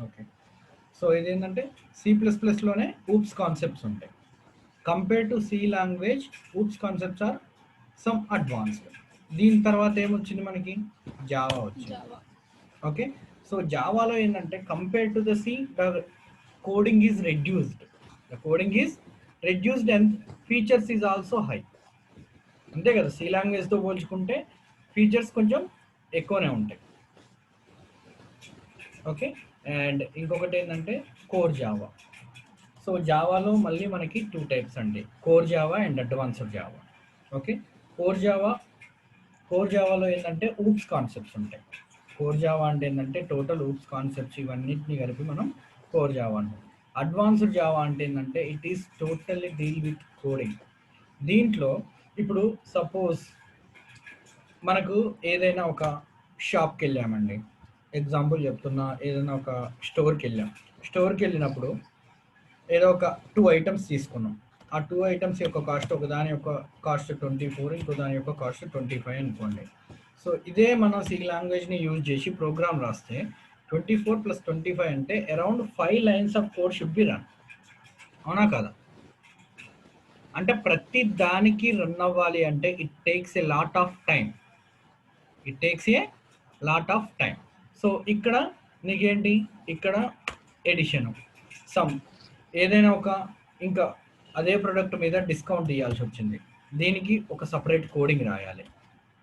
Okay. So ఇదేంటంటే C++లోనే OOPS concepts ఉంటాయి. Compare to C language OOPS concepts are some advanced. దీని తర్వాత ఏమొచ్చింది మనకి జావా వచ్చింది. జావా. ఓకే. సో జావాలో ఏంటంటే compare to the see the coding is reduced. The coding is reduced and features is also high. అంతే కదా, C లాంగ్వేజ్తో పోల్చుకుంటే features కొంచెం ఎక్కువనే ఉంటాయి. ఓకే. అండ్ ఇంకొకటి ఏంటంటే కోర్ జావా. సో జావాలో మళ్ళీ మనకి 2 టైప్స్ అండి, core Java and advanced Java. Okay. Core Java core జావాలో ఏంటంటే ఊప్స్ కాన్సెప్ట్స్ ఉంటాయి. కోర్ జావా అంటే ఏంటంటే టోటల్ ఊప్స్ కాన్సెప్ట్స్ ఇవన్నిటిని కలిపి మనం కోర్ జావా అంటాం. అడ్వాన్స్డ్ జావా అంటే ఏంటంటే it is totally deal with coding. దీంట్లో ఇప్పుడు సపోజ్ మనకు ఏదైనా ఒక షాప్కి వెళ్ళామండి, ఎగ్జాంపుల్ చెప్తున్నా, ఏదైనా ఒక స్టోర్కి వెళ్ళాం. స్టోర్కి వెళ్ళినప్పుడు ఏదో ఒక 2 ఐటమ్స్ తీసుకున్నాం. ఆ 2 ఐటమ్స్ యొక్క కాస్ట్, ఒక దాని యొక్క కాస్ట్ 24, ఇంకో దాని యొక్క కాస్ట్ 25 అనుకోండి. సో ఇదే మనం సి లాంగ్వేజ్ని యూజ్ చేసి ప్రోగ్రామ్ రాస్తే 24 + 25 అంటే around 5 lines of code should be run. అవునా కదా? అంటే ప్రతి దానికి రన్ అవ్వాలి అంటే it takes A lot of time. It takes A lot of time. So ఇక్కడ నీకేంటి, ఇక్కడ ఎడిషన్ సమ్ ఏదైనా ఒక, ఇంకా అదే ప్రోడక్ట్ మీద డిస్కౌంట్ ఇవ్వాల్సి వచ్చింది, దీనికి ఒక సపరేట్ కోడింగ్ రాయాలి.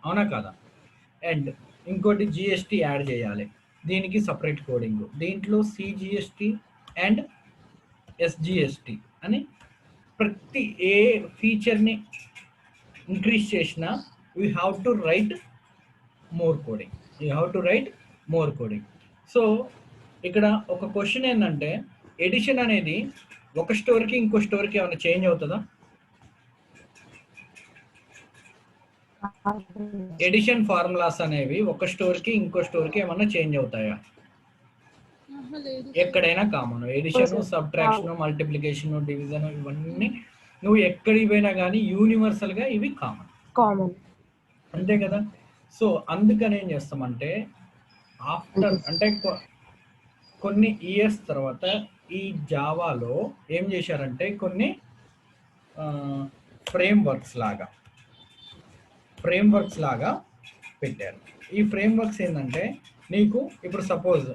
అవునా కదా? అండ్ ఇంకోటి జిఎస్టీ యాడ్ చేయాలి, దీనికి సపరేట్ కోడింగ్. దీంట్లో సిజిఎస్టీ అండ్ ఎస్జిఎస్టీ అని ప్రతి ఏ ఫీచర్ని ఇంక్రీజ్ చేసినా we have to right more coding. More coding. So ఇక్కడ ఒక క్వశ్చన్ ఏంటంటే, ఎడిషన్ అనేది ఒక స్టోర్కి ఇంకో స్టోర్కి ఏమైనా చేంజ్ అవుతుందా? ఎడిషన్ ఫార్ములాస్ అనేవి ఒక స్టోర్కి ఇంకో స్టోర్కి ఏమైనా చేంజ్ అవుతాయా? లేదు. ఎక్కడైనా common. Addition, subtraction, multiplication, division ఇవన్నీ నువ్వు ఎక్కడికి పోయినా కానీ యూనివర్సల్గా ఇవి కామన్. అంతే కదా? సో అందుకని ఏం చేస్తామంటే ఆఫ్టర్ అంటే కొన్ని ఇయర్స్ తర్వాత ఈ జావాలో ఏం చేశారంటే కొన్ని ఫ్రేమ్వర్క్స్ లాగా పెట్టారు. ఈ ఫ్రేమ్వర్క్స్ ఏంటంటే నీకు ఇప్పుడు సపోజ్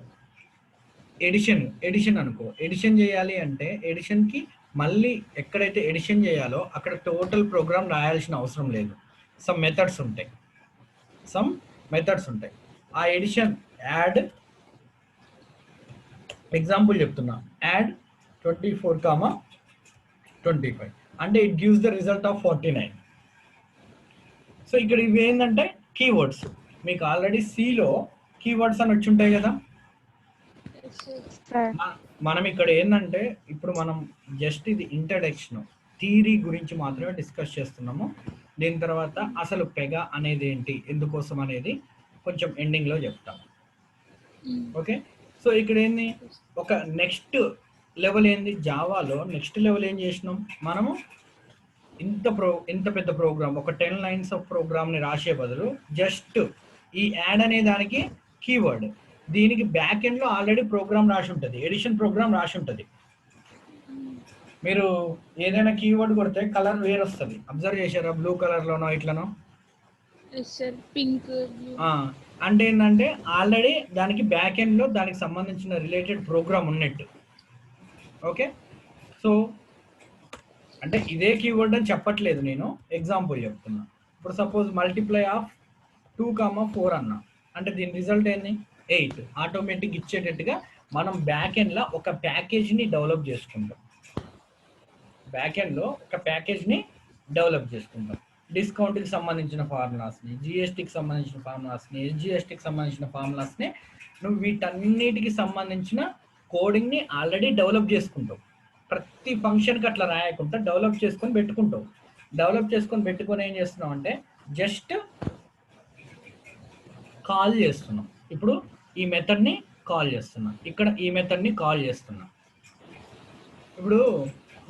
ఎడిషన్ అనుకో, ఎడిషన్ చేయాలి అంటే ఎడిషన్కి మళ్ళీ ఎక్కడైతే ఎడిషన్ చేయాలో అక్కడ టోటల్ ప్రోగ్రామ్ రాయాల్సిన అవసరం లేదు. సమ్ మెథడ్స్ ఉంటాయి. ఆ ఎడిషన్ యాడ్, ఎగ్జాంపుల్ చెప్తున్నా, యాడ్ 24, 25 అంటే it gives the result of 49. So ఇక్కడ ఇవి ఏంటంటే కీవర్డ్స్. మీకు ఆల్రెడీ సిలో కీవర్డ్స్ అని వచ్చి ఉంటాయి కదా. మనం ఇక్కడ ఏంటంటే ఇప్పుడు మనం జస్ట్ ఇది ఇంట్రడక్షన్, థియరీ గురించి మాత్రమే డిస్కస్ చేస్తున్నాము. దీని తర్వాత అసలు పెగా అనేది ఏంటి, ఎందుకోసం అనేది కొంచెం ఎండింగ్లో చెప్తాము. ఓకే. సో ఇక్కడ ఏంది, ఒక నెక్స్ట్ లెవెల్ ఏంది, జావాలో నెక్స్ట్ లెవెల్ ఏం చేసినాం మనము, ఇంత పెద్ద ప్రోగ్రామ్, ఒక 10 లైన్స్ ఆఫ్ ప్రోగ్రామ్ని రాసే బదులు జస్ట్ ఈ యాడ్ అనే దానికి కీవర్డ్, దీనికి బ్యాక్ ఎండ్లో ఆల్రెడీ ప్రోగ్రామ్ రాసి ఉంటుంది, ఎడిషన్ ప్రోగ్రామ్ రాసి ఉంటుంది. మీరు ఏదైనా కీవర్డ్ కొడితే కలర్ వేరు వస్తుంది, అబ్జర్వ్ చేశారా? బ్లూ కలర్లోనో ఇట్లనో. పింక్. అంటే ఏంటంటే ఆల్రెడీ దానికి బ్యాక్ ఎండ్లో దానికి సంబంధించిన రిలేటెడ్ ప్రోగ్రామ్ ఉన్నట్టు. ఓకే. సో అంటే ఇదే కీవర్డ్ అని చెప్పట్లేదు నేను, ఎగ్జాంపుల్ చెప్తున్నా. ఇప్పుడు సపోజ్ మల్టిప్లై ఆఫ్ 2, 4 అన్నా అంటే దీని రిజల్ట్ ఏంది 8. ఆటోమేటిక్ ఇచ్చేటట్టుగా మనం బ్యాక్ ఎండ్లో ఒక ప్యాకేజ్ని డెవలప్ చేసుకుంటాం. డిస్కౌంట్కి సంబంధించిన ఫార్ములాస్ని, జిఎస్టీకి సంబంధించిన ఫార్ములాస్ని, ఎస్జిఎస్టీకి సంబంధించిన ఫార్ములాస్ని, నువ్వు వీటన్నిటికి సంబంధించిన కోడింగ్ని ఆల్రెడీ డెవలప్ చేసుకుంటావు. ప్రతి ఫంక్షన్కి అట్లా రాయకుండా డెవలప్ చేసుకొని పెట్టుకుంటావు. ఏం చేస్తున్నావు అంటే జస్ట్ కాల్ చేస్తున్నాం. ఇప్పుడు ఈ మెథడ్ని కాల్ చేస్తున్నా, ఇక్కడ ఈ మెథడ్ని కాల్ చేస్తున్నా. ఇప్పుడు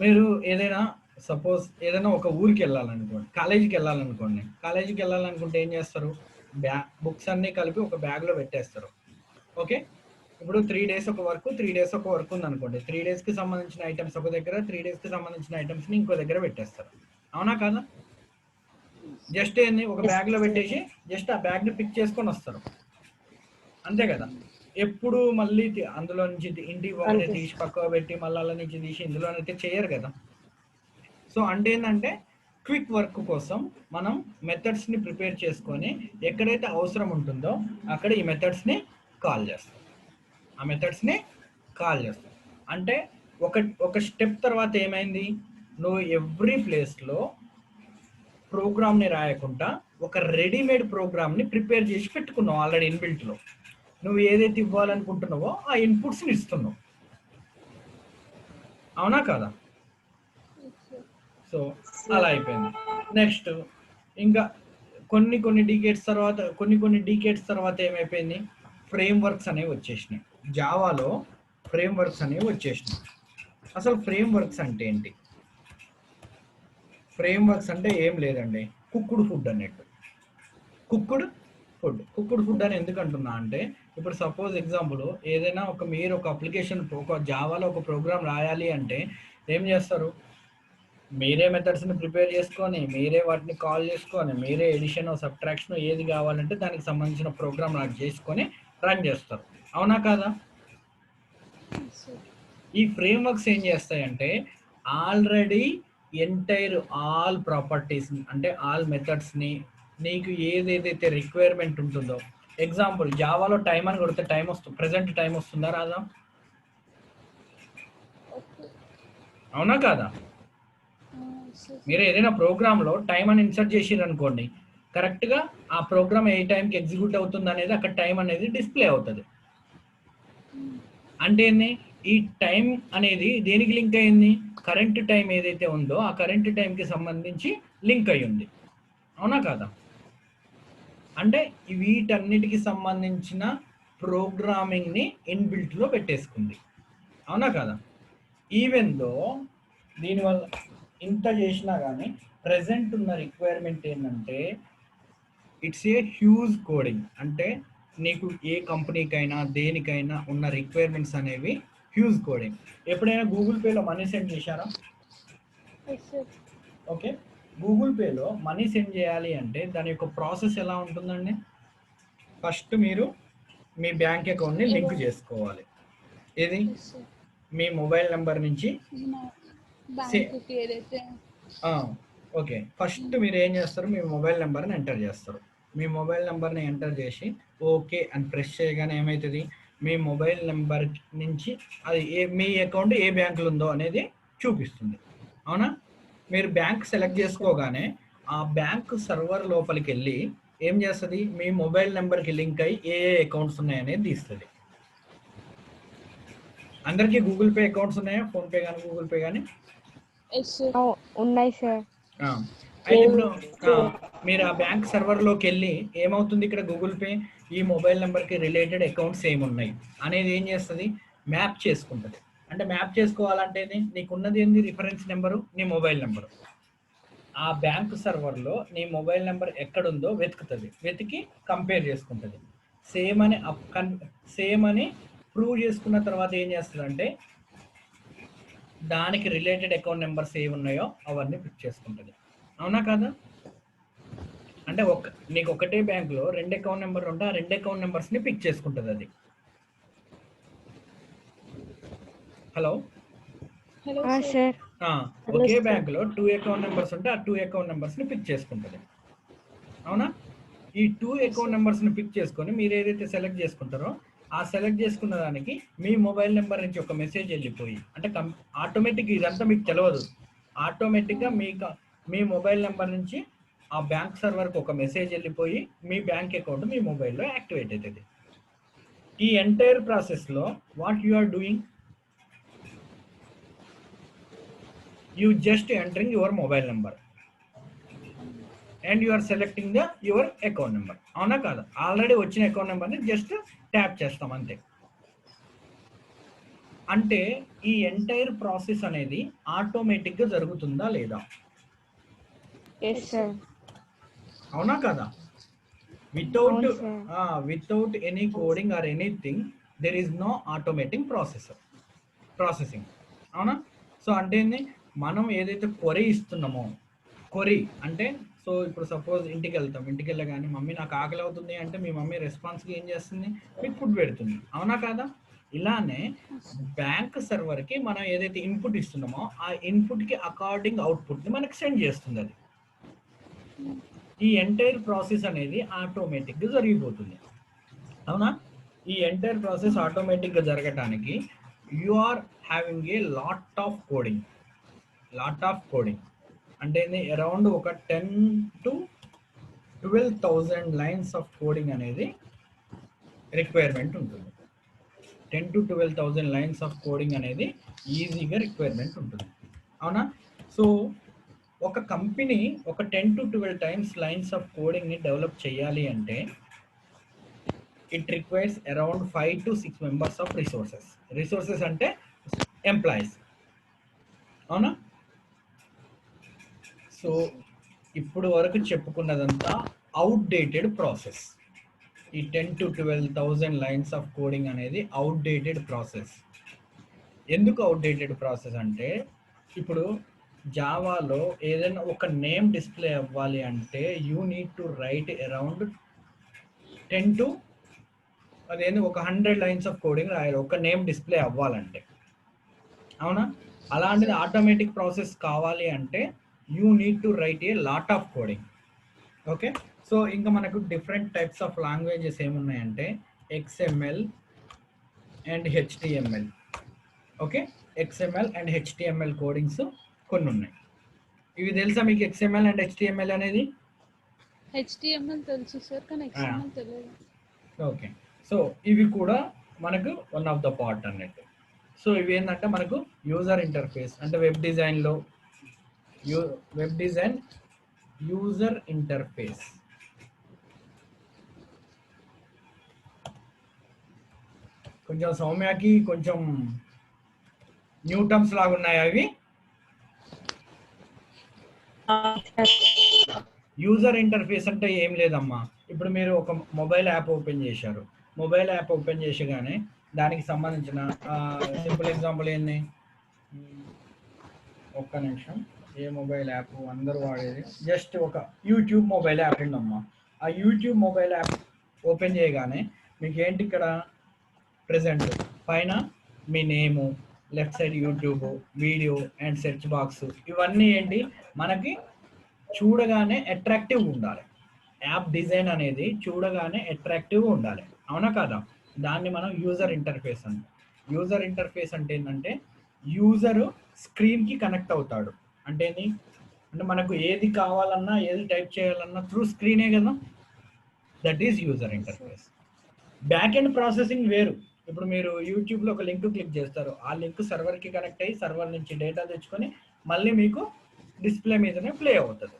మీరు ఏదైనా సపోజ్ ఏదైనా ఒక ఊరికి వెళ్ళాలనుకోండి, కాలేజీకి వెళ్ళాలనుకుంటే ఏం చేస్తారు, బుక్స్ అన్నీ కలిపి ఒక బ్యాగ్లో పెట్టేస్తారు. ఓకే. ఇప్పుడు 3 డేస్ ఒక వర్క్, 3 డేస్ ఒక వర్క్ ఉందనుకోండి. 3 డేస్‌కి సంబంధించిన ఐటెమ్స్ ఒక దగ్గర, 3 డేస్‌కి సంబంధించిన ఐటెమ్స్‌ని ఇంకో దగ్గర పెట్టేస్తారు. అవునా కాదా? జస్ట్ ఏంది ఒక Yes, బ్యాగ్‌లో sir. పెట్టేసి జస్ట్ ఆ బ్యాగ్‌ని పిక్ చేసుకొని వస్తారు. అంతే కదా! ఎప్పుడు మళ్ళీ అందులో నుంచి ఇంటికి పోగానే అంతే. తీసి పక్కకు పెట్టి మళ్ళీ అల్ల నుంచి తీసి ఇందులోనైతే చేయరు కదా! సో అంటే ఏంటంటే క్విక్ వర్క్ కోసం మనం మెథడ్స్ని ప్రిపేర్ చేసుకొని ఎక్కడైతే అవసరం ఉంటుందో అక్కడ ఈ మెథడ్స్ని కాల్ చేస్తాం. ఆ మెథడ్స్ని కాల్ చేస్తాం. అంటే ఒక ఒక స్టెప్ తర్వాత ఏమైంది, నువ్వు ఎవ్రీ ప్లేస్లో ప్రోగ్రామ్ని రాయకుండా ఒక రెడీమేడ్ ప్రోగ్రామ్ని ప్రిపేర్ చేసి పెట్టుకున్నావు ఆల్రెడీ ఇన్బిల్ట్లో. నువ్వు ఏదైతే ఇవ్వాలనుకుంటున్నావో ఆ ఇన్పుట్స్ని ఇస్తున్నావు. అవునా కదా? సో అలా అయిపోయింది. నెక్స్ట్ ఇంకా కొన్ని డీకేడ్స్ తర్వాత ఏమైపోయింది, ఫ్రేమ్ వర్క్స్ అనేవి వచ్చేసినాయి. జావాలో ఫ్రేమ్ వర్క్స్ అనేవి వచ్చేసినాయి. అసలు ఫ్రేమ్ వర్క్స్ అంటే ఏంటి? ఫ్రేమ్ వర్క్స్ అంటే ఏం లేదండి, కుక్కుడు ఫుడ్ అన్నట్టు. కుక్కుడు ఫుడ్ అని ఎందుకు అంటున్నా అంటే, ఇప్పుడు సపోజ్ ఎగ్జాంపుల్ ఏదైనా మీరు ఒక అప్లికేషన్ ఒక జావాలో ఒక ప్రోగ్రామ్ రాయాలి అంటే ఏం చేస్తారు, మీరే మెథడ్స్ని ప్రిపేర్ చేసుకొని మీరే వాటిని కాల్ చేసుకొని మీరే ఎడిషన్ సబ్ట్రాక్షన్ ఏది కావాలంటే దానికి సంబంధించిన ప్రోగ్రామ్ రాక్ చేసుకొని రన్ చేస్తారు. అవునా కాదా? ఈ ఫ్రేమ్ వర్క్స్ ఏం చేస్తాయంటే ఆల్రెడీ ఎంటైర్ ఆల్ ప్రాపర్టీస్ అంటే ఆల్ మెథడ్స్ని నీకు ఏదేదైతే రిక్వైర్మెంట్ ఉంటుందో, ఎగ్జాంపుల్ జావాలో టైం అని కొడితే టైం వస్తుంది, ప్రజెంట్ టైం వస్తుందా రాదా? అవునా కాదా? మీరు ఏదైనా ప్రోగ్రామ్లో టైం అని ఇన్సర్ట్ చేసిర్రు అనుకోండి, కరెక్ట్గా ఆ ప్రోగ్రామ్ ఏ టైంకి ఎగ్జిక్యూట్ అవుతుంది అనేది అక్కడ టైం అనేది డిస్ప్లే అవుతుంది. అంటే ఏంది, ఈ టైం అనేది దేనికి లింక్ అయింది, కరెంట్ టైం ఏదైతే ఉందో ఆ కరెంట్ టైంకి సంబంధించి లింక్ అయి ఉంది. అవునా కాదా? అంటే వీటన్నిటికి సంబంధించిన ప్రోగ్రామింగ్ని ఇన్బిల్ట్లో పెట్టేసుకుంది. అవునా కాదా? ఈవెన్ దో దీనివల్ల ఇంత చేసినా కానీ ప్రజెంట్ ఉన్న రిక్వైర్మెంట్ ఏంటంటే ఇట్స్ ఏ హ్యూజ్ కోడింగ్. అంటే నీకు ఏ కంపెనీకైనా దేనికైనా ఉన్న రిక్వైర్మెంట్స్ అనేవి హ్యూజ్ కోడింగ్. ఎప్పుడైనా గూగుల్ పేలో మనీ సెండ్ చేశారా? ఓకే, గూగుల్ పేలో మనీ సెండ్ చేయాలి అంటే దాని యొక్క ప్రాసెస్ ఎలా ఉంటుందండి? ఫస్ట్ మీరు మీ బ్యాంక్ అకౌంట్ని లింక్ చేసుకోవాలి. ఏది, మీ మొబైల్ నెంబర్ నుంచి. ఓకే, ఫస్ట్ మీరు ఏం చేస్తారు, మీ మొబైల్ నెంబర్ని ఎంటర్ చేస్తారు. మీ మొబైల్ నెంబర్ని ఎంటర్ చేసి ఓకే అని ప్రెస్ చేయగానే ఏమవుతుంది, మీ మొబైల్ నెంబర్ నుంచి అది మీ అకౌంట్ ఏ బ్యాంకులో ఉందో అనేది చూపిస్తుంది. అవునా? మీరు బ్యాంక్ సెలెక్ట్ చేసుకోగానే ఆ బ్యాంక్ సర్వర్ లోపలికి వెళ్ళి ఏం చేస్తుంది, మీ మొబైల్ నెంబర్కి లింక్ అయ్యి ఏ అకౌంట్స్ ఉన్నాయనేది తీస్తుంది. అందరికీ గూగుల్ పే అకౌంట్స్ ఉన్నాయా? ఫోన్పే కానీ గూగుల్ పే కానీ ఉన్నాయి సార్. అయితే ఇప్పుడు మీరు ఆ బ్యాంక్ సర్వర్లోకి వెళ్ళి ఏమవుతుంది, ఇక్కడ గూగుల్ పే ఈ మొబైల్ నెంబర్కి రిలేటెడ్ అకౌంట్స్ ఏమున్నాయి అనేది ఏం చేస్తుంది, మ్యాప్ చేసుకుంటుంది. అంటే మ్యాప్ చేసుకోవాలంటే నీకున్నది ఏంది, రిఫరెన్స్ నెంబరు, నీ మొబైల్ నెంబరు. ఆ బ్యాంక్ సర్వర్లో నీ మొబైల్ నెంబర్ ఎక్కడుందో వెతుకుతుంది, వెతికి కంపేర్ చేసుకుంటుంది. సేమ్ అని ప్రూవ్ చేసుకున్న తర్వాత ఏం చేస్తుందంటే దానికి రిలేటెడ్ అకౌంట్ నెంబర్స్ ఏవి ఉన్నాయో అవన్నీ పిక్ చేసుకుంటుంది. అవునా కాదా? అంటే నీకు ఒకటే బ్యాంక్లో 2 అకౌంట్ నెంబర్ ఉంటే ఆ 2 అకౌంట్ నెంబర్స్ని పిక్ చేసుకుంటుంది అది. Hello sir. ఒకే బ్యాంక్లో 2 అకౌంట్ నెంబర్స్ ఉంటే ఆ 2 అకౌంట్ నెంబర్స్ని పిక్ చేసుకుంటుంది. అవునా? ఈ 2 అకౌంట్ నెంబర్స్ని పిక్ చేసుకొని మీరు ఏదైతే సెలెక్ట్ చేసుకుంటారో ఆ సెలెక్ట్ చేసుకున్న దానికి మీ మొబైల్ నెంబర్ నుంచి ఒక మెసేజ్ వెళ్ళిపోయి, అంటే ఆటోమేటిక్ ఇదంతా మీకు తెలియదు, ఆటోమేటిక్గా మీ మొబైల్ నెంబర్ నుంచి ఆ బ్యాంక్ సర్వర్కి ఒక మెసేజ్ వెళ్ళిపోయి మీ బ్యాంక్ అకౌంట్ మీ మొబైల్లో యాక్టివేట్ అవుతుంది. ఈ ఎంటైర్ ప్రాసెస్లో what you are doing, you just entering your mobile number and you are selecting your account number. అవునా కాదా? ఆల్రెడీ వచ్చిన అకౌంట్ నెంబర్ని జస్ట్ ట్యాప్ చేస్తాం అంతే. అంటే ఈ ఎంటైర్ ప్రాసెస్ అనేది ఆటోమేటిక్గా జరుగుతుందా లేదా? అవునా కదా? Without any coding or anything there is no automating processing. అవునా? సో అంటే ఏంది, మనం ఏదైతే క్వరీ ఇస్తున్నామో, క్వరీ అంటే సో ఇప్పుడు సపోజ్ ఇంటికి వెళ్తాం, ఇంటికి వెళ్ళగానే మమ్మీ నాకు ఆకలి అవుతుంది అంటే మీ మమ్మీ రెస్పాన్స్గా ఏం చేస్తుంది, మీకు ఫుడ్ పెడుతుంది. అవునా కాదా? ఇలానే బ్యాంక్ సర్వర్కి మనం ఏదైతే ఇన్పుట్ ఇస్తున్నామో ఆ ఇన్పుట్కి అకార్డింగ్ అవుట్పుట్ని మనకి సెండ్ చేస్తుంది అది. ఈ ఎంటైర్ ప్రాసెస్ అనేది ఆటోమేటిక్గా జరిగిపోతుంది. అవునా? ఈ ఎంటైర్ ప్రాసెస్ ఆటోమేటిక్గా జరగటానికి you are having a lot of coding అంటే అరౌండ్ ఒక 10 to 12,000 లైన్స్ ఆఫ్ కోడింగ్ అనేది రిక్వైర్మెంట్ ఉంటుంది. 10 to 12,000 లైన్స్ ఆఫ్ కోడింగ్ అనేది ఈజీగా రిక్వైర్మెంట్ ఉంటుంది. అవునా? సో ఒక కంపెనీ ఒక 10 to 12 టైమ్స్ లైన్స్ ఆఫ్ కోడింగ్ని డెవలప్ చేయాలి అంటే it requires around 5 to 6 members of resources అంటే ఎంప్లాయీస్. అవునా? సో ఇప్పుడు వరకు చెప్పుకున్నదంతా అవుట్డేటెడ్ ప్రాసెస్. ఈ 10 to 12,000 లైన్స్ ఆఫ్ కోడింగ్ అనేది అవుట్డేటెడ్ ప్రాసెస్. ఎందుకు అవుట్డేటెడ్ ప్రాసెస్ అంటే ఇప్పుడు జావాలో ఏదైనా ఒక నేమ్ డిస్ప్లే అవ్వాలి అంటే you need to write around 10 to అదేంటి ఒక 100 లైన్స్ ఆఫ్ కోడింగ్ రాయాలి ఒక నేమ్ డిస్ప్లే అవ్వాలంటే. అవునా? అలాంటిది ఆటోమేటిక్ ప్రాసెస్ కావాలి అంటే you need to write a lot of coding. Okay, so ఇంకా మనకు డిఫరెంట్ టైప్స్ ఆఫ్ లాంగ్వేజెస్ ఏమున్నాయంటే XML and HTML. Okay, XML and HTML codings కొన్ని ఉన్నాయి. ఇవి తెలుసా మీకు XML అండ్ HTML అనేది? HTML తెలుసు సార్, కానీ XML తెలియదు. ఓకే, సో ఇవి కూడా మనకు వన్ ఆఫ్ ద పార్ట్ అన్నట్టు. సో ఇవి ఏంటంటే మనకు యూజర్ ఇంటర్ఫేస్ అంటే వెబ్ డిజైన్ యూజర్ ఇంటర్ఫేస్. కొంచెం సౌమ్యకి కొంచెం న్యూ టర్మ్స్ లాగా ఉన్నాయి అవి. యూజర్ ఇంటర్ఫేస్ అంటే ఏం లేదమ్మా, ఇప్పుడు మీరు ఒక మొబైల్ యాప్ ఓపెన్ చేశారు, మొబైల్ యాప్ ఓపెన్ చేసగానే దానికి సంబంధించిన సింపుల్ ఎగ్జాంపుల్ ఏంది, ఒక్క నిమిషం, ఏ మొబైల్ యాప్ అందరూ వాడేది, జస్ట్ ఒక యూట్యూబ్ మొబైల్ యాప్ ఉందమ్మా. ఆ యూట్యూబ్ మొబైల్ యాప్ ఓపెన్ చేయగానే మీకు ఏంటి ఇక్కడ ప్రెసెంట్ పైన మీ name, left side YouTube, video and search box, ఇవన్నీ ఏంటి మనకి చూడగానే అట్రాక్టివ్ ఉండాలి. యాప్ డిజైన్ అనేది చూడగానే అట్రాక్టివ్గా ఉండాలి. అవునా కాదా? దాన్ని మనం యూజర్ ఇంటర్ఫేస్ అంటాం. యూజర్ ఇంటర్ఫేస్ అంటే ఏంటంటే యూజరు స్క్రీన్కి కనెక్ట్ అవుతాడు. అంటే ఏంటి అంటే మనకు ఏది కావాలన్నా ఏది టైప్ చేయాలన్నా త్రూ స్క్రీనే కదా, that is user interface. Back end processing వేరు. ఇప్పుడు మీరు యూట్యూబ్లో ఒక లింక్ క్లిక్ చేస్తారు, ఆ లింక్ సర్వర్కి కనెక్ట్ అయ్యి సర్వర్ నుంచి డేటా తెచ్చుకొని మళ్ళీ మీకు డిస్ప్లే మీదనే ప్లే అవుతుంది.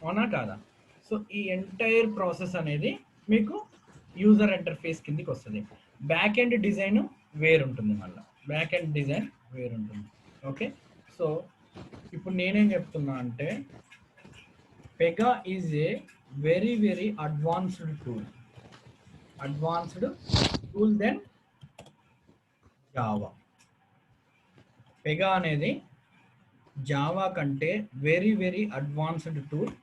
అవునా కాదా? సో ఈ ఎంటైర్ ప్రాసెస్ అనేది మీకు యూజర్ ఇంటర్ఫేస్ కిందకి వస్తుంది. బ్యాక్ ఎండ్ డిజైన్ వేరుంటుంది, మళ్ళీ బ్యాక్ ఎండ్ డిజైన్ వేరుంటుంది. ఓకే, సో ఇప్పుడు నేనేం చెప్తున్నా అంటే Pega is a very very advanced tool then Java. Pega అనేది జావా కంటే very very advanced tool.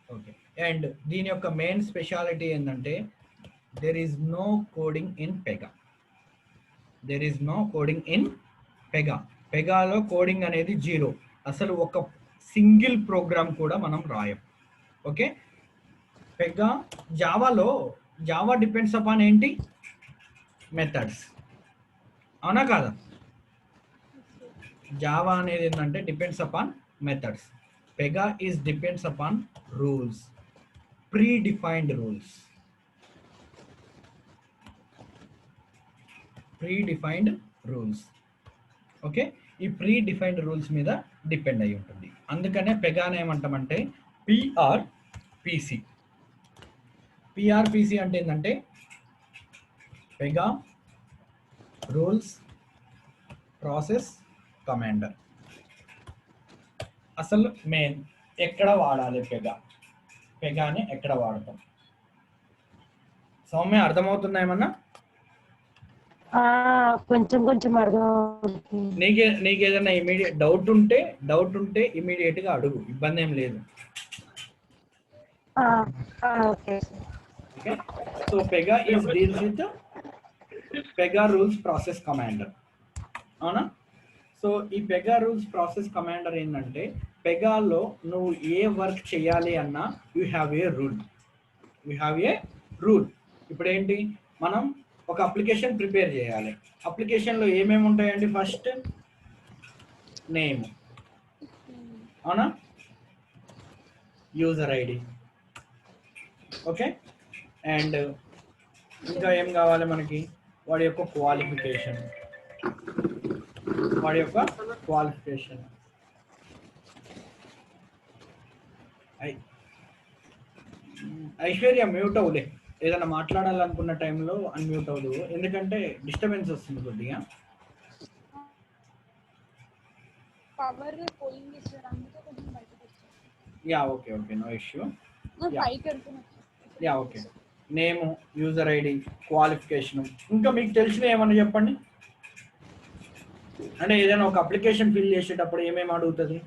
Okay, and దీని యొక్క మెయిన్ స్పెషాలిటీ ఏంటంటే there is no coding in Pega. పెగాలో కోడింగ్ అనేది జీరో, అసలు ఒక సింగిల్ ప్రోగ్రామ్ కూడా మనం రాయం. Okay, Pega Java depends upon ఏంటి, మెథడ్స్. అవునా కాదా? జావా అనేది ఏంటంటే depends upon methods. Pega is depends upon rules, predefined rules. Okay, ఈ ప్రీడిఫైన్డ్ రూల్స్ మీద డిపెండ్ అయి ఉంటుంది. అందుకనే పెగాని ఏమంటామంటే పిఆర్పిసి అంటే ఏంటంటే పెగా రూల్స్ ప్రాసెస్ కమాండర్. అసలు మెయిన్ ఎక్కడ వాడాలి పెగాని ఎక్కడ వాడతాం? సౌమ్య అర్థమవుతుందా ఏమన్నా? కొంచెం కొంచెం అర్థమవుతుంది. నీకు ఏదైనా ఇమీడియట్ డౌట్ ఉంటే ఇమీడియట్ గా అడుగు, ఇబ్బంది ఏం లేదు. Okay okay, so Pega is deals with Pega rules process commander, అవునా? సో ఈ పెగా రూల్స్ ప్రాసెస్ కమాండర్ ఏంటంటే, పెగాలో నువ్వు ఏ వర్క్ చేయాలి అన్నా యూ హ్యావ్ ఏ రూల్. ఇప్పుడు ఏంటి, మనం ఒక అప్లికేషన్ ప్రిపేర్ చేయాలి. అప్లికేషన్లో ఏమేమి ఉంటాయండి? ఫస్ట్ నేమ్, అవునా, యూజర్ ఐడి, ఓకే, అండ్ ఇంకా ఏం కావాలి మనకి? వాడి యొక్క క్వాలిఫికేషన్, ఐశ్వర్య మ్యూట్ అవులే, ఏదైనా మాట్లాడాలనుకున్న టైంలో అన్మ్యూట్ అవ్వదు, ఎందుకంటే డిస్టర్బెన్స్ వస్తుంది కొద్దిగా. పవర్ పోయింది సార్, అందుకే కొంచెం బయటకు వచ్చాను. Yeah okay no issue. పైకి వెళ్తున్నాను. Yeah okay, name, user ID, qualification, ఇంకా మీకు తెలిసిన ఏమన్నా చెప్పండి. అంటే ఏదైనా ఒక అప్లికేషన్ ఫిల్ చేసేటప్పుడు ఏమేమి అడుగుతుంది?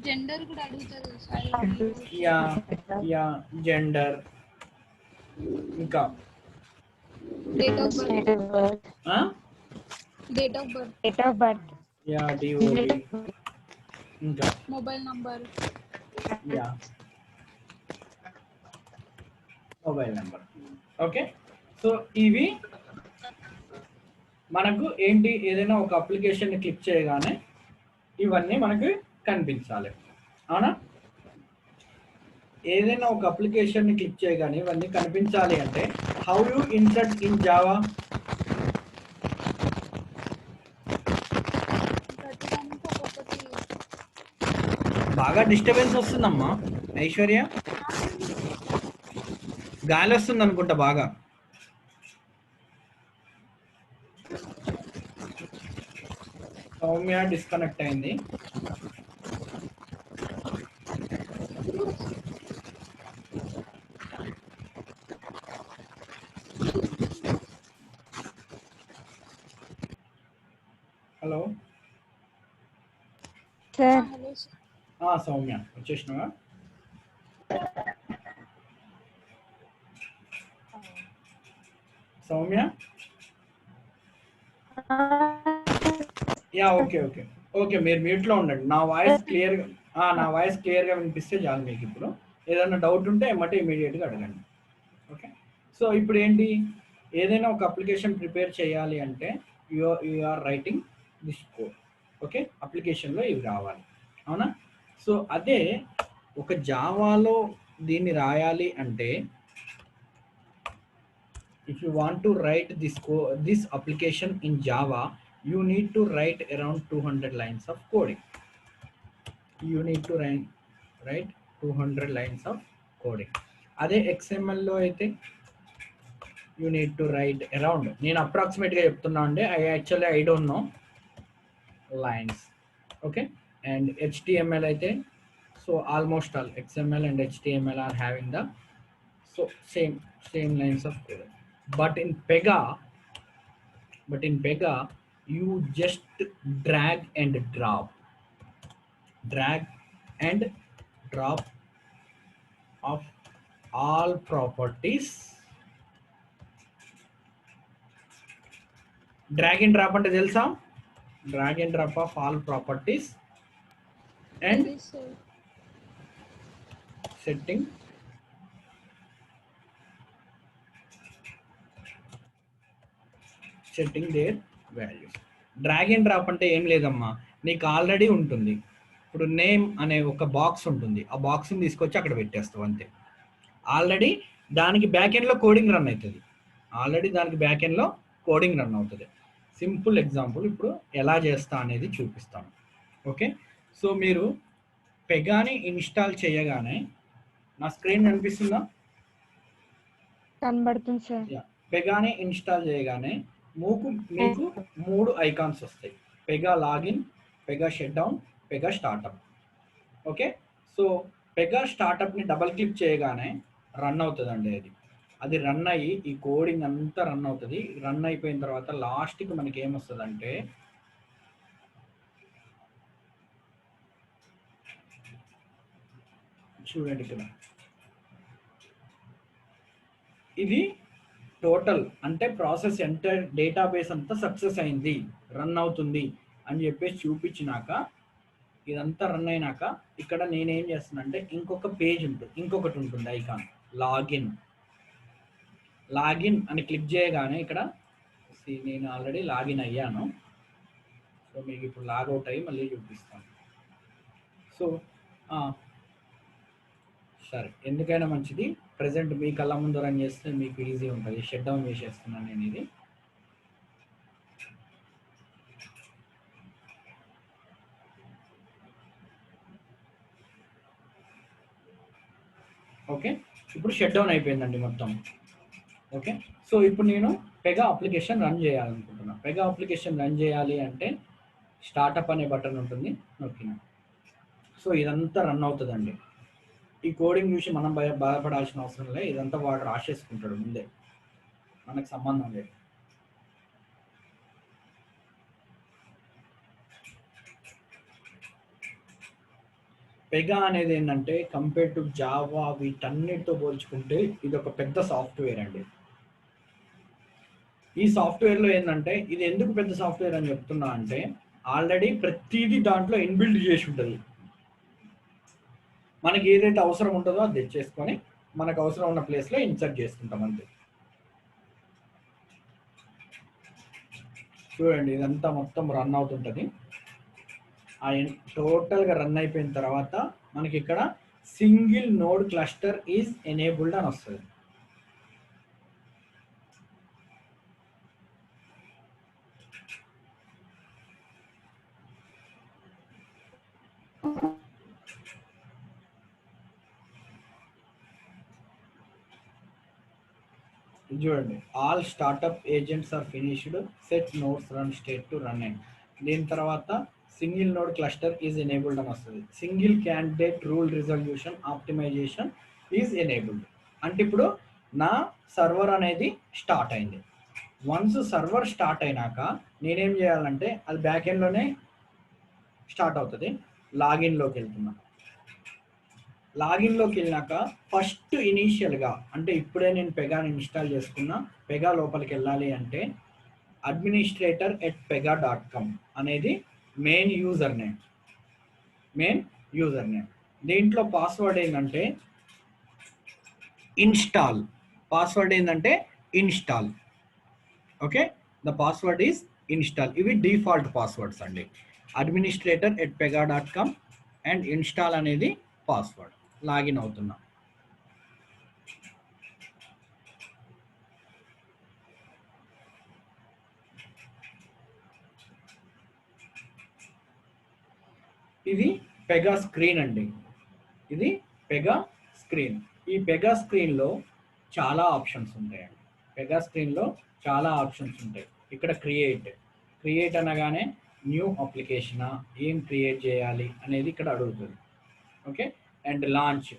జెండర్ కూడా అడుగుతుంది సార్. యా జెండర్, ఇంకా date of birth, yeah DOB, ఇంకా mobile number, yeah mobile number. Okay, so ఇవి మనకు ఏంటి, ఏదైనా ఒక అప్లికేషన్ క్లిక్ చేయగానే ఇవన్నీ మనకు కనిపించాలి, అవునా? ఏదైనా ఒక అప్లికేషన్ క్లిక్ చేయగానే ఇవన్నీ కనిపించాలి అంటే how you insert in Java? బాగా డిస్టర్బెన్స్ వస్తుందమ్మా ఐశ్వర్య, గాలి వస్తుంది అనుకుంటా బాగా. సౌమ్య డిస్కనెక్ట్ అయింది. Hello sir. సౌమ్య వచ్చేసినావా? సౌమ్య యా ఓకే మీరు మ్యూట్లో ఉండండి. నా వాయిస్ క్లియర్గా వినిపిస్తే చాలు మీకు. ఇప్పుడు ఏదైనా డౌట్ ఉంటే ఏమంటే ఇమీడియట్గా అడగండి. ఓకే, సో ఇప్పుడు ఏంటి, ఏదైనా ఒక అప్లికేషన్ ప్రిపేర్ చేయాలి అంటే you are writing this code. Okay, అప్లికేషన్లో ఇవి రావాలి, అవునా? సో అదే ఒక జావాలో దీన్ని రాయాలి అంటే, if you want to write this application in Java, you need to write around 200 lines of coding. You need to write 200 lines of coding. అదే XML లో అయితే you need to write around, నేను అప్రాక్సిమేట్గా చెప్తున్నా అండి, I don't know lines. Okay, and HTML అయితే so almost all XML and HTML are having the same lines of code. But in Pega, you just drag and drop of all properties. Drag and drop అంటే తెలుసా? Drag and drop of all properties and setting their values. Drag and drop అంటే ఏం లేదమ్మా, నీకు already ఉంటుంది. ఇప్పుడు name అనే ఒక బాక్స్ ఉంటుంది, ఆ బాక్స్ని తీసుకొచ్చి అక్కడ పెట్టేస్తావు అంతే. ఆల్రెడీ దానికి బ్యాక్ ఎండ్లో కోడింగ్ రన్ అవుతుంది. సింపుల్ ఎగ్జాంపుల్ ఇప్పుడు ఎలా చేస్తా అనేది చూపిస్తాను. ఓకే, సో మీరు పెగాని ఇన్స్టాల్ చేయగానే, నా స్క్రీన్ కనిపిస్తుందా? కనబడుతుంది సార్. పెగాని ఇన్స్టాల్ చేయగానే మీకు 3 ఐకాన్స్ వస్తాయి: Pega login, Pega shut down, Pega startup. Okay, so Pega స్టార్ట్అప్ని డబల్ క్లిక్ చేయగానే రన్ అవుతుందండి అది. అది రన్ అయ్యి ఈ కోడింగ్ అంతా రన్ అవుతుంది. రన్ అయిపోయిన తర్వాత లాస్ట్కి మనకి ఏమొస్తుందంటే చూడండి ఇక్కడ ఇది టోటల్ అంటే ప్రాసెస్ ఎంటర్ డేటాబేస్ అంతా సక్సెస్ అయింది, రన్ అవుతుంది అని చెప్పేసి చూపించినాక ఇదంతా రన్ అయినాక ఇక్కడ నేనేం చేస్తున్నా అంటే ఇంకొక పేజ్ ఉంటుంది, ఇంకొకటి ఉంటుంది ఐకాన్ లాగిన్ అని క్లిక్ చేయగానే ఇక్కడ నేను ఆల్రెడీ లాగిన్ అయ్యాను. సో మీకు ఇప్పుడు లాగౌట్ అయ్యి మళ్ళీ చూపిస్తాను. సో సరే, ఎందుకైనా మంచిది ప్రజెంట్ మీ కళ్ళ ముందు రన్ చేస్తే మీకు ఈజీ ఉంటుంది. షట్ డౌన్ చేసేస్తున్నాను నేను ఇది. ఓకే, ఇప్పుడు షట్ డౌన్ అయిపోయిందండి మొత్తం. ఓకే, సో ఇప్పుడు నేను పెగా అప్లికేషన్ రన్ చేయాలనుకుంటున్నాను. పెగా అప్లికేషన్ రన్ చేయాలి అంటే స్టార్టప్ అనే బటన్ ఉంటుంది, నొక్కిన. సో ఇదంతా రన్ అవుతుందండి. ఈ కోడింగ్ చూసి మనం బాధపడాల్సిన అవసరం లేదు, ఇదంతా వాడు రాసేసుకుంటాడు ముందే, మనకు సంబంధం లేదు. పెగా అనేది ఏంటంటే కంపేర్ టు జావా వీటన్నిటితో పోల్చుకుంటే ఇది ఒక పెద్ద సాఫ్ట్వేర్ అండి. ఈ సాఫ్ట్వేర్లో ఏంటంటే ఇది ఎందుకు పెద్ద సాఫ్ట్వేర్ అని చెప్తున్నా అంటే ఆల్రెడీ ప్రతిదీ దాంట్లో ఇన్బిల్డ్ చేసి ఉంటుంది. మనకి ఏదైతే అవసరం ఉంటుందో అది తెచ్చేసుకొని మనకు అవసరం ఉన్న ప్లేస్లో ఇన్సర్ట్ చేసుకుంటాం అంతే. చూడండి ఇదంతా మొత్తం రన్ అవుతుంటుంది. టోటల్గా రన్ అయిపోయిన తర్వాత మనకి ఇక్కడ single node cluster is enabled అని వస్తుంది. చూడండి all startup agents are finished, set nodes run state to run and దీని తర్వాత single node cluster is enabled అని వస్తుంది. Single candidate rule resolution optimization is enabled అంటే ఇప్పుడు నా సర్వర్ అనేది స్టార్ట్ అయింది. వన్స్ సర్వర్ స్టార్ట్ అయినాక నేనేం చేయాలంటే అది బ్యాక్ ఎండ్లోనే స్టార్ట్ అవుతుంది. లాగిన్లోకి వెళ్తున్నా. లాగిన్లోకి వెళ్ళినాక ఫస్ట్ ఇనీషియల్గా అంటే ఇప్పుడే నేను పెగాని ఇన్స్టాల్ చేసుకున్నా, పెగా లోపలికి వెళ్ళాలి అంటే administrator@pega.com అనేది మెయిన్ యూజర్ నేమ్. దీంట్లో పాస్వర్డ్ ఏంటంటే install. Okay, the password is install. ఇవి డిఫాల్ట్ పాస్వర్డ్స్ అండి. administrator@pega.com అండ్ ఇన్స్టాల్ అనేది పాస్వర్డ్. లాగిన్ అవుతున్నా. ఇది పెగా స్క్రీన్ అండి. ఇది పెగా స్క్రీన్. ఈ పెగా స్క్రీన్లో చాలా ఆప్షన్స్ ఉంటాయండి. పెగా స్క్రీన్లో చాలా ఆప్షన్స్ ఉంటాయి. ఇక్కడ క్రియేట్ అనగానే న్యూ అప్లికేషనా, ఏం క్రియేట్ చేయాలి అనేది ఇక్కడ అడుగుతుంది. ఓకే, అండ్ లాంచ్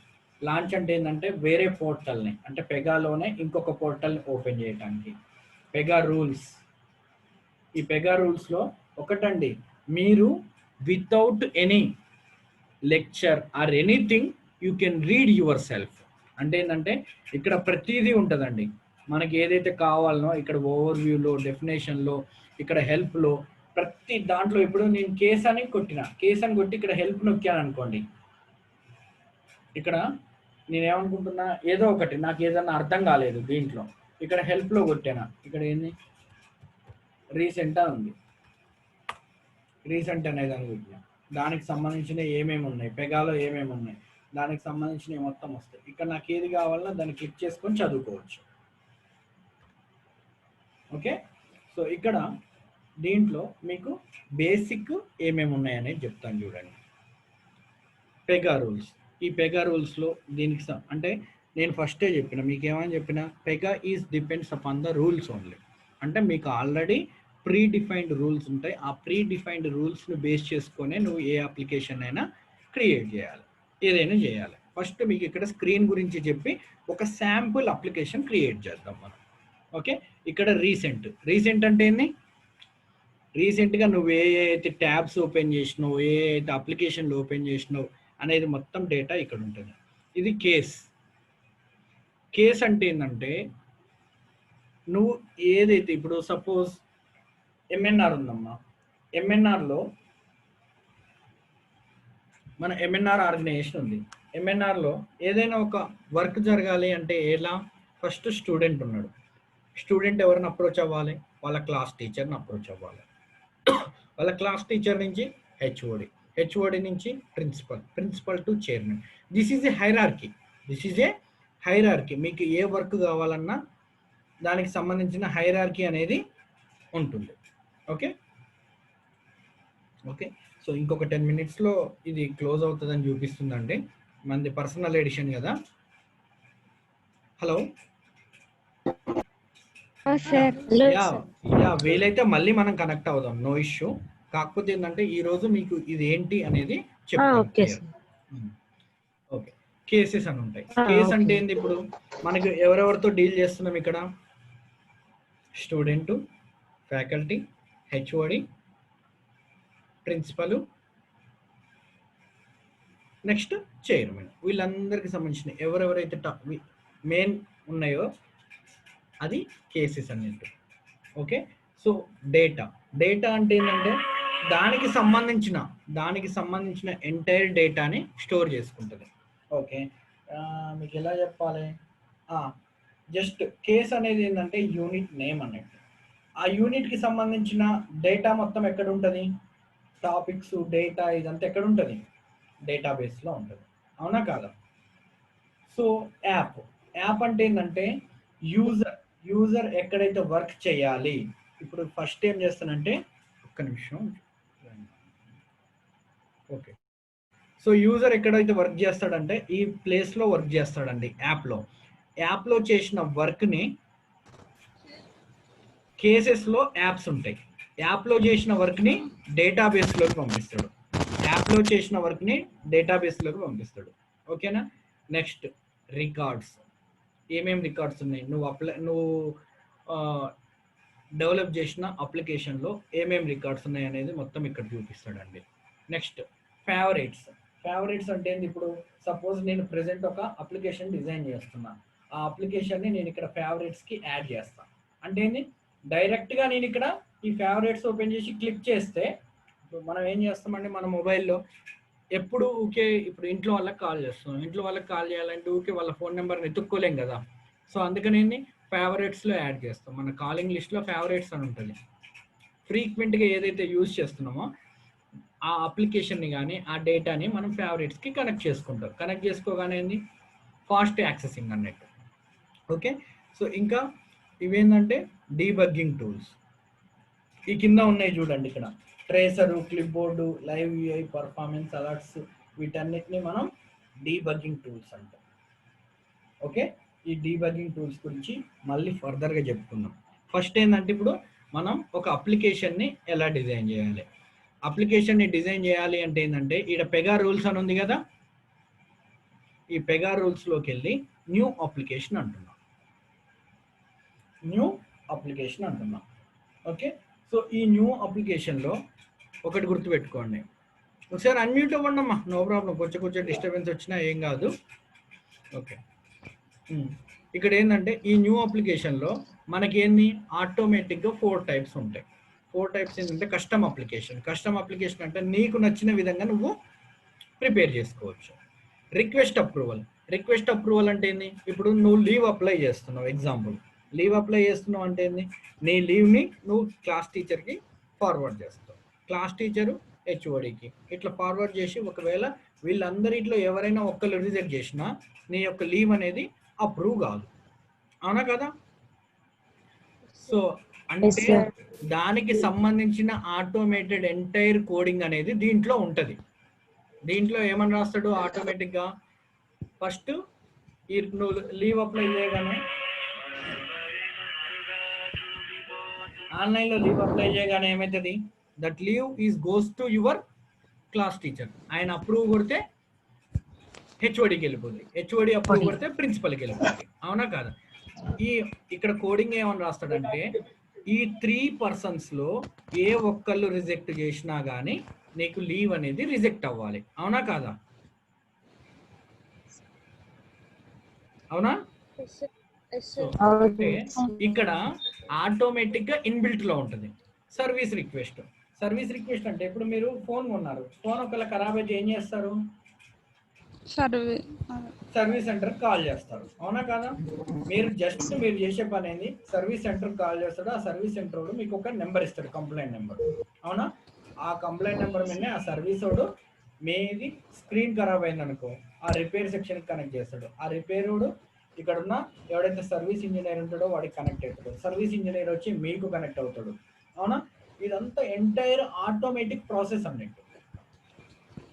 అంటే ఏంటంటే వేరే పోర్టల్ని అంటే పెగాలోనే ఇంకొక పోర్టల్ని ఓపెన్ చేయడానికి. Pega rules. ఈ పెగా రూల్స్లో ఒకటండి, మీరు without any lecture or anything you can read your self. అంటే ఏంటంటే ఇక్కడ ప్రతిదీ ఉంటుందండి. మనకి ఏదైతే కావాలనో ఇక్కడ ఓవర్వ్యూలో, డెఫినేషన్లో, ఇక్కడ హెల్ప్లో, ప్రతి దాంట్లో. ఇప్పుడు నేను కేస్ అని కొట్టి ఇక్కడ హెల్ప్ నొక్కాను అనుకోండి, ఇక్కడ నేనేమనుకుంటున్నా ఏదో ఒకటి నాకు ఏదన్నా అర్థం కాలేదు దీంట్లో, ఇక్కడ హెల్ప్లో కొట్టాను. ఇక్కడ ఏంది రీసెంట్ అని ఉంది, రీసెంట్ అనేది అనుకుంటున్నా. దానికి సంబంధించిన ఏమేమి ఉన్నాయి, పెగాలో ఏమేమి ఉన్నాయి, దానికి సంబంధించినవి మొత్తం వస్తాయి. ఇక్కడ నాకు ఏది కావాలన్నా దాన్ని క్లిక్ చేసుకొని చదువుకోవచ్చు. ఓకే, సో ఇక్కడ దీంట్లో మీకు బేసిక్ ఏమేమి ఉన్నాయనేది చెప్తాను చూడండి. Pega rules. ఈ పెగా రూల్స్లో దీనికి అంటే నేను ఫస్టే చెప్పిన, మీకు ఏమని చెప్పిన, Pega is depends upon the rules only. అంటే మీకు ఆల్రెడీ ప్రీ డిఫైన్డ్ రూల్స్ ఉంటాయి. ఆ ప్రీ డిఫైన్డ్ రూల్స్ను బేస్ చేసుకొని నువ్వు ఏ అప్లికేషన్ అయినా క్రియేట్ చేయాలి, ఏదైనా చేయాలి. ఫస్ట్ మీకు ఇక్కడ స్క్రీన్ గురించి చెప్పి ఒక శాంపుల్ అప్లికేషన్ క్రియేట్ చేద్దాం మనం. ఓకే, ఇక్కడ రీసెంట్ అంటే ఏంది? రీసెంట్గా నువ్వు ఏ అయితే ట్యాబ్స్ ఓపెన్ చేసినావు, ఏ అయితే అప్లికేషన్లు ఓపెన్ చేసినావు అనేది మొత్తం డేటా ఇక్కడ ఉంటుంది. ఇది కేస్ అంటే ఏంటంటే నువ్వు ఏదైతే ఇప్పుడు సపోజ్ ఎంఎన్ఆర్ ఉందమ్మా, ఎంఎన్ఆర్లో మన ఎంఎన్ఆర్ ఆర్గనైజేషన్ ఉంది. ఎంఎన్ఆర్లో ఏదైనా ఒక వర్క్ జరగాలి అంటే ఎలా? ఫస్ట్ స్టూడెంట్ ఉన్నాడు, స్టూడెంట్ ఎవరిని అప్రోచ్ అవ్వాలి? వాళ్ళ క్లాస్ టీచర్ని అప్రోచ్ అవ్వాలి. వాళ్ళ క్లాస్ టీచర్ నుంచి హెచ్ఓడి నుంచి principal to chairman. This is a hierarchy. మీకు ఏ వర్క్ కావాలన్నా దానికి సంబంధించిన హైరార్కీ అనేది ఉంటుంది. ఓకే, సో ఇంకొక 10 minutesలో ఇది క్లోజ్ అవుతుందని చూపిస్తుందండి. మనది పర్సనల్ ఎడిషన్ కదా. Hello sir. యా వీలైతే మళ్ళీ మనం కనెక్ట్ అవుదాం, నో ఇష్యూ. కాకపోతే ఏంటంటే ఈ రోజు మీకు ఇది ఏంటి అనేది చెప్తాను. ఓకే, కేసెస్ అని ఉంటాయి. కేస్ అంటే ఏంది? ఇప్పుడు మనకి ఎవరెవరితో డీల్ చేస్తున్నాం ఇక్కడ? Student, faculty, HOD, principal, next chairman. వీళ్ళందరికీ సంబంధించిన ఎవరెవరైతే మెయిన్ ఉన్నాయో అది కేసెస్ అన్నట్టు. ఓకే, సో డేటా అంటే ఏంటంటే దానికి సంబంధించిన ఎంటైర్ డేటాని స్టోర్ చేసుకుంటుంది. ఓకే, మీకు ఎలా చెప్పాలి? జస్ట్ కేస్ అనేది ఏంటంటే యూనిట్ నేమ్ అన్నట్టు. ఆ యూనిట్కి సంబంధించిన డేటా మొత్తం ఎక్కడ ఉంటుంది? టాపిక్స్, డేటా ఇదంతా ఎక్కడ ఉంటుంది? డేటాబేస్లో ఉంటుంది. అవునా కాదా? సో యాప్ అంటే ఏంటంటే యూజర్ ఎక్కడైతే వర్క్ చేయాలి. ఇప్పుడు ఫస్ట్ ఏం చేస్తానంటే ఒక్క నిమిషం. ఓకే, సో యూజర్ ఎక్కడైతే వర్క్ చేస్తాడంటే ఈ ప్లేస్లో వర్క్ చేస్తాడండి. యాప్లో చేసిన వర్క్ని కేసెస్లో యాప్స్ ఉంటాయి. యాప్లో చేసిన వర్క్ని డేటాబేస్లోకి పంపిస్తాడు. ఓకేనా? Next records. ఏమేమి రికార్డ్స్ ఉన్నాయి? నువ్వు డెవలప్ చేసిన అప్లికేషన్లో ఏమేమి రికార్డ్స్ ఉన్నాయి అనేది మొత్తం ఇక్కడ చూపిస్తాడండి. నెక్స్ట్ ఫేవరెట్స్ అంటే ఏంది? ఇప్పుడు సపోజ్ నేను ప్రెసెంట్ ఒక అప్లికేషన్ డిజైన్ చేస్తున్నా. ఆ అప్లికేషన్ని నేను ఇక్కడ ఫేవరెట్స్కి యాడ్ చేస్తాను. అంటే ఏంది? డైరెక్ట్గా నేను ఇక్కడ ఈ ఫేవరెట్స్ ఓపెన్ చేసి క్లిక్ చేస్తే ఇప్పుడు మనం ఏం చేస్తామంటే మన మొబైల్లో ఎప్పుడు ఇప్పుడు ఇంట్లో వాళ్ళకి కాల్ చేస్తున్నాం. ఇంట్లో వాళ్ళకి కాల్ చేయాలంటే వాళ్ళ ఫోన్ నెంబర్ని ఎత్తుక్కోలేం కదా. సో అందుకని ఫేవరెట్స్లో యాడ్ చేస్తాం. మన కాలింగ్ లిస్ట్లో ఫేవరెట్స్ అని ఉంటుంది. ఫ్రీక్వెంట్గా ఏదైతే యూజ్ చేస్తున్నామో ఆ అప్లికేషన్ని కానీ ఆ డేటాని మనం ఫేవరెట్స్కి కనెక్ట్ చేసుకోగానే ఏంది? ఫాస్ట్ యాక్సెసింగ్ అన్నట్టు. ఓకే, సో ఇంకా ఇవేంటంటే డీబగ్గింగ్ టూల్స్. ఈ కింద ఉన్నాయి చూడండి, ఇక్కడ tracer, clipboard, live UI, performance alerts, వీటన్నిటిని మనం డీబగ్గింగ్ టూల్స్ అంటాం. ఓకే, ఈ డీబగ్గింగ్ టూల్స్ గురించి మళ్ళీ ఫర్దర్గా చెప్పుకుందాం. ఫస్ట్ ఏంటంటే ఇప్పుడు మనం ఒక అప్లికేషన్ని ఎలా డిజైన్ చేయాలి? అప్లికేషన్ని డిజైన్ చేయాలి అంటే ఏంటంటే ఇక్కడ పెగా రూల్స్ అని ఉంది కదా. ఈ పెగా రూల్స్లోకి వెళ్ళి న్యూ అప్లికేషన్ అంటున్నాం. ఓకే, సో ఈ న్యూ అప్లికేషన్లో ఒకటి గుర్తుపెట్టుకోండి. ఒకసారి అన్మ్యూట్ అవ్వండి అమ్మా, నో ప్రాబ్లం. కొంచెం డిస్టర్బెన్స్ వచ్చినా ఏం కాదు. ఓకే, ఇక్కడ ఏంటంటే ఈ న్యూ అప్లికేషన్లో మనకి ఏంది? ఆటోమేటిక్గా 4 టైప్స్ ఉంటాయి. 4 టైప్స్ ఏంటంటే కస్టమ్ అప్లికేషన్ అంటే నీకు నచ్చిన విధంగా నువ్వు ప్రిపేర్ చేసుకోవచ్చు. రిక్వెస్ట్ అప్రూవల్ అంటే ఏంది? ఇప్పుడు నువ్వు లీవ్ అప్లై చేస్తున్నావు. ఎగ్జాంపుల్, లీవ్ అప్లై చేస్తున్నావు అంటే ఏంది? నీ లీవ్ని నువ్వు క్లాస్ టీచర్కి ఫార్వర్డ్ చేస్తావు, క్లాస్ టీచరు హెచ్ఓడికి ఇట్లా ఫార్వర్డ్ చేసి ఒకవేళ వీళ్ళందరిలో ఎవరైనా ఒక్కరు రిజెక్ట్ చేసినా నీ యొక్క లీవ్ అనేది అప్రూవ్ కాదు. అవునా కదా? సో అంటే దానికి సంబంధించిన ఆటోమేటెడ్ ఎంటైర్ కోడింగ్ అనేది దీంట్లో ఉంటుంది. దీంట్లో ఏమని రాస్తాడు? ఆటోమేటిక్గా ఫస్ట్ నువ్వు లీవ్ అప్లై చేయగానే ఆన్లైన్లో లీవ్ అప్లై చేయగానే ఏమవుతుంది? That leave is goes to your class teacher. ఆయన అప్రూవ్ కొడితే హెచ్ఓడికి వెళ్ళిపోతుంది. హెచ్ఓడి అప్రూవ్ కొడితే ప్రిన్సిపల్కి వెళ్ళిపోతుంది. అవునా కాదా? ఈ ఇక్కడ కోడింగ్ ఏమని రాస్తాడంటే ఈ 3 పర్సన్స్లో ఏ ఒక్కళ్ళు రిజెక్ట్ చేసినా కానీ నీకు లీవ్ అనేది రిజెక్ట్ అవ్వాలి. అవునా కాదా? అవునా? సో అంటే ఇక్కడ ఆటోమేటిక్ గా ఇన్బిల్ట్ లో ఉంటుంది సర్వీస్ రిక్వెస్ట్. సర్వీస్ రిక్వెస్ట్ అంటే ఇప్పుడు మీరు ఫోన్ కొన్నారు, ఫోన్ ఒకవేళ ఖరాబ్ అయితే ఏం చేస్తారు? సర్వీస్ సెంటర్ కాల్ చేస్తారు. అవునా కాదా? మీరు చేసే పని ఏంది, సర్వీస్ సెంటర్ కాల్ చేస్తాడు. ఆ సర్వీస్ సెంటర్ వాడు మీకు ఒక నెంబర్ ఇస్తాడు, కంప్లైంట్ నెంబర్. అవునా? ఆ కంప్లైంట్ నెంబర్ మీదనే ఆ సర్వీస్ వాడు మీది స్క్రీన్ ఖరాబ్ అయింది అనుకో, ఆ రిపేర్ సెక్షన్ కనెక్ట్ చేస్తాడు. ఆ రిపేర్ వాడు ఇక్కడ ఉన్న ఎవడైతే సర్వీస్ ఇంజనీర్ ఉంటాడో వాడికి కనెక్ట్ అవుతాడు. సర్వీస్ ఇంజనీర్ వచ్చి మీకు కనెక్ట్ అవుతాడు. అవునా? ఇదంతా ఎంటైర్ ఆటోమేటిక్ ప్రాసెస్ అన్నట్టు.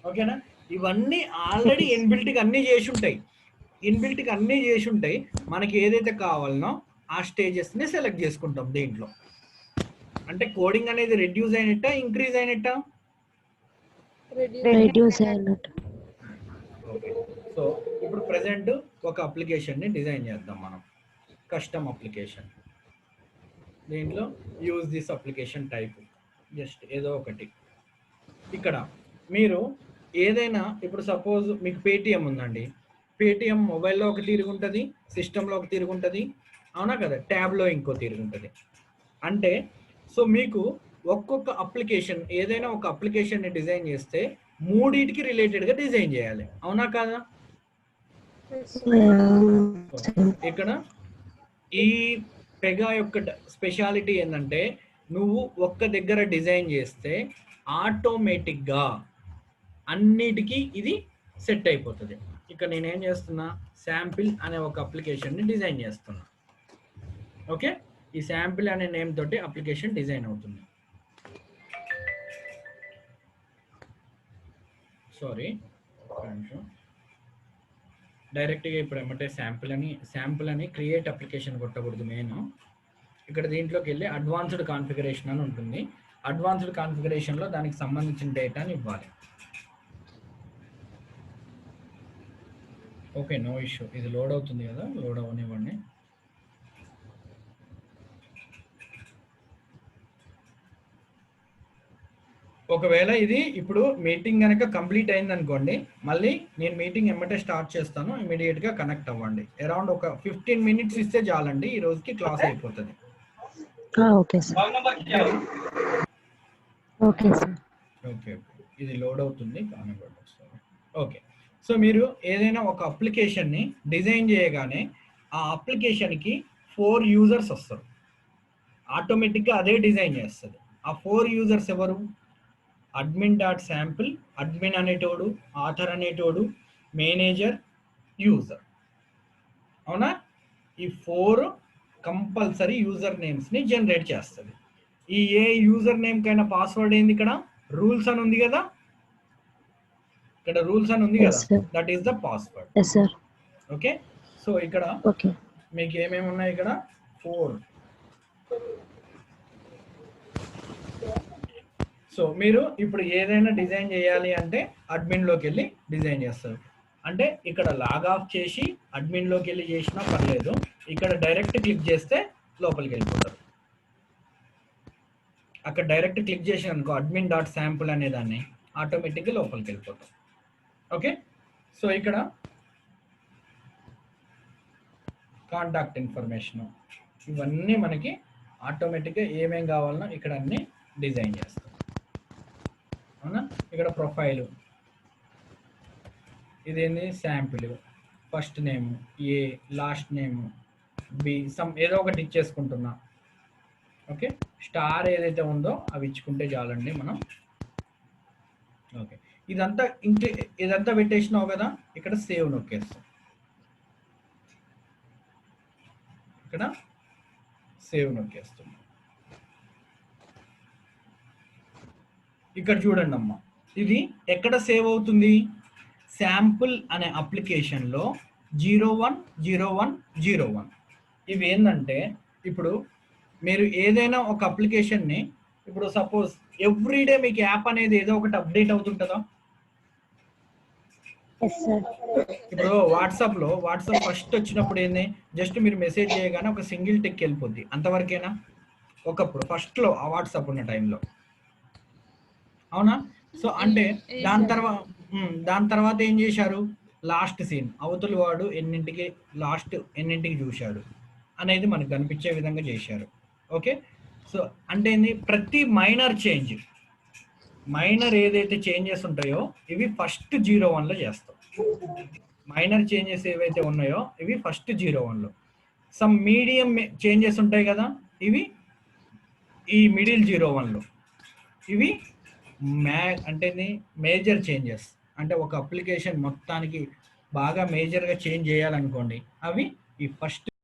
ఓకేనా? ఇవన్నీ ఆల్రెడీ ఇన్బిల్ట్కి అన్నీ చేసి ఉంటాయి. ఇన్బిల్ట్కి అన్నీ చేసి ఉంటాయి. మనకి ఏదైతే కావాలనో ఆ స్టేజెస్ని సెలెక్ట్ చేసుకుంటాం దీంట్లో. అంటే కోడింగ్ అనేది రెడ్యూస్ అయినట్ట, ఇంక్రీజ్ అయినట్ట? రెడ్యూస్ అయినట్టు. ఓకే. సో ఇప్పుడు ప్రెసెంట్ ఒక అప్లికేషన్ని డిజైన్ చేద్దాం మనం, కస్టమ్ అప్లికేషన్. దీంట్లో use this application type just ఏదో ఒకటి. ఇక్కడ మీరు ఏదైనా ఇప్పుడు సపోజ్ మీకు పేటిఎం ఉందండి, పేటిఎం మొబైల్లో ఒక తిరుగుంటుంది, సిస్టంలో ఒక తిరుగుంటుంది. అవునా కదా? ట్యాబ్లో ఇంకో తిరుగుంటుంది. అంటే సో మీకు ఒక్కొక్క అప్లికేషన్, ఏదైనా ఒక అప్లికేషన్ని డిజైన్ చేస్తే మూడింటికి రిలేటెడ్గా డిజైన్ చేయాలి. అవునా కాదా? ఇక్కడ ఈ పెగా యొక్క స్పెషాలిటీ ఏంటంటే నువ్వు ఒక్క దగ్గర డిజైన్ చేస్తే ఆటోమేటిక్గా అన్నిటికీ ఇది సెట్ అయిపోతుంది. ఇక్కడ నేనేం చేస్తున్నా, శాంపిల్ అనే ఒక అప్లికేషన్ని డిజైన్ చేస్తున్నా. ఓకే, ఈ శాంపిల్ అనే నేమ్ తోటి అప్లికేషన్ డిజైన్ అవుతుంది. సారీ, డైరెక్ట్గా ఇప్పుడు ఏమంటే శాంపిల్ అని క్రియేట్ అప్లికేషన్ కొట్టకూడదు. నేను ఇక్కడ దీంట్లోకి వెళ్ళి అడ్వాన్స్డ్ కాన్ఫిగరేషన్ అని ఉంటుంది. అడ్వాన్స్డ్ కాన్ఫిగరేషన్లో దానికి సంబంధించిన డేటాని ఇవ్వాలి. Okay, no issue. ఇది లోడ్ అవుతుంది కదా, లోడ్ అవనివ్వండి. ఒకవేళ ఇది ఇప్పుడు మీటింగ్ కనుక కంప్లీట్ అయింది అనుకోండి, మళ్ళీ నేను మీటింగ్ ఎమ్మటే స్టార్ట్ చేస్తాను, ఇమీడియట్గా కనెక్ట్ అవ్వండి. అరౌండ్ ఒక 15 minutes ఇస్తే చాలండి, ఈ రోజుకి క్లాస్ అయిపోతుంది. Okay sir. Okay sir. Okay, ఇది లోడ్ అవుతుంది కానీ. ఓకే, సో మీరు ఏదైనా ఒక అప్లికేషన్ని డిజైన్ చేయగానే ఆ అప్లికేషన్కి 4 users వస్తారు. ఆటోమేటిక్గా అదే డిజైన్ చేస్తుంది. ఆ 4 users ఎవరు? admin.sample, అడ్మిన్ అనేటోడు, ఆథర్ అనేటోడు, మేనేజర్, యూజర్. అవునా? ఈ 4 కంపల్సరీ యూజర్ నేమ్స్ని జనరేట్ చేస్తుంది. ఈ ఏ యూజర్ నేమ్ కైనా పాస్వర్డ్ ఏంది? ఇక్కడ రూల్స్ అని ఉంది కదా, ఇక్కడ రూల్స్ అని ఉంది కదా, that is the password. Okay, so ఇక్కడ మీకు ఏమేమి ఉన్నాయి? ఇక్కడ 4. సో మీరు ఇప్పుడు ఏదైనా డిజైన్ చేయాలి అంటే అడ్మిన్లోకి వెళ్ళి డిజైన్ చేస్తారు. అంటే ఇక్కడ లాగ్ ఆఫ్ చేసి అడ్మిన్లోకి వెళ్ళి చేసినా పర్లేదు, ఇక్కడ డైరెక్ట్ క్లిక్ చేస్తే లోపలికి వెళ్ళిపోతారు. అక్కడ డైరెక్ట్ క్లిక్ చేసిన అనుకో admin.sample అనే దాన్ని ఆటోమేటిక్గా లోపలికి వెళ్ళిపోతాం. ఓకే, సో ఇక్కడ కాంటాక్ట్ ఇన్ఫర్మేషన్ ఇవన్నీ మనకి ఆటోమేటిక్గా ఏమేం కావాలనో ఇక్కడ అన్ని డిజైన్ చేస్తాం. అవునా? ఇక్కడ ప్రొఫైలు, ఇదేంది శాంపిల్, ఫస్ట్ నేమ్ ఏ, లాస్ట్ నేమ్ బి, సమ్ ఏదో ఒకటి ఇచ్చేసుకుంటున్నా. ఓకే, స్టార్ ఏదైతే ఉందో అవి ఇచ్చుకుంటే చాలండి మనం. ఓకే, ఇదంతా పెట్టేసినావు కదా, ఇక్కడ సేవ్ నొక్కేస్తాం. ఇక్కడ సేవ్ నొక్కేస్తాం. ఇక్కడ చూడండి అమ్మా, ఇది ఎక్కడ సేవ్ అవుతుంది? శాంపుల్ అనే అప్లికేషన్లో 010101. ఇవి ఏంటంటే ఇప్పుడు మీరు ఏదైనా ఒక అప్లికేషన్ని, ఇప్పుడు సపోజ్ ఎవ్రీడే మీకు యాప్ అనేది ఏదో ఒకటి అప్డేట్ అవుతుంటుందా? Yes sir. ఇప్పుడు వాట్సాప్ ఫస్ట్ వచ్చినప్పుడు ఏంది, జస్ట్ మీరు మెసేజ్ చేయగానే ఒక సింగిల్ టిక్ వెళ్ళిపోద్ది, అంతవరకేనా ఒకప్పుడు ఫస్ట్లో ఆ వాట్సాప్ ఉన్న టైంలో, అవునా? సో అంటే దాని తర్వాత ఏం చేశారు, లాస్ట్ సీన్ అవతలి వాడు ఎన్నింటికి చూశాడు అనేది మనకు కనిపించే విధంగా చేశారు. ఓకే, సో అంటే ఏంది, ప్రతి మైనర్ ఏదైతే చేంజెస్ ఉంటాయో ఇవి ఫస్ట్ 01లో చేస్తాం. మైనర్ చేంజెస్ ఏవైతే ఉన్నాయో ఇవి ఫస్ట్ 01లో. సమ్ మీడియం చేంజెస్ ఉంటాయి కదా, ఇవి ఈ మిడిల్ 01లో. ఇవి అంటే మేజర్ చేంజెస్, అంటే ఒక అప్లికేషన్ మొత్తానికి బాగా మేజర్గా చేంజ్ చేయాలనుకోండి, అవి ఈ ఫస్ట్